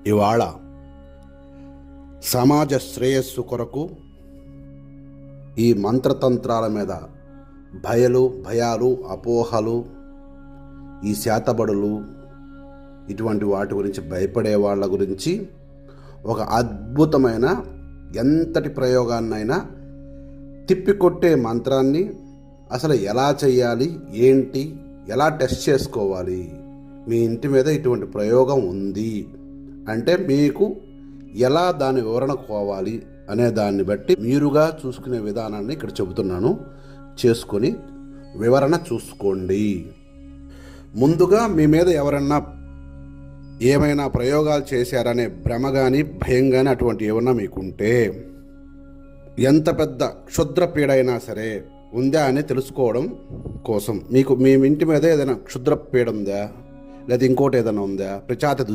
ఇవాళ సమాజ శ్రేయస్సు కొరకు ఈ మంత్రతంత్రాల మీద భయాలు అపోహలు, ఈ శాతబడులు, ఇటువంటి వాటి గురించి భయపడే వాళ్ళ గురించి ఒక అద్భుతమైన ఎంతటి ప్రయోగాన్నైనా తిప్పికొట్టే మంత్రాన్ని అసలు ఎలా చేయాలి, ఏంటి, ఎలా టెస్ట్ చేసుకోవాలి, మీ ఇంటి మీద ఇటువంటి ప్రయోగం ఉంది అంటే మీకు ఎలా దాని వివరణ కోవాలి అనే దాన్ని బట్టి మీరుగా చూసుకునే విధానాన్ని ఇక్కడ చెబుతున్నాను. చేసుకొని వివరణ చూసుకోండి. ముందుగా మీ మీద ఎవరన్నా ఏమైనా ప్రయోగాలు చేశారనే భ్రమ కానీ భయం కానీ అటువంటి ఏమన్నా మీకుంటే, ఎంత పెద్ద క్షుద్ర పీడ అయినా సరే ఉందా అని తెలుసుకోవడం కోసం మీ ఇంటి మీద ఏదైనా క్షుద్ర పీడ ఉందా, లేదా ఇంకోటి ఏదైనా ఉందా, పిశాచ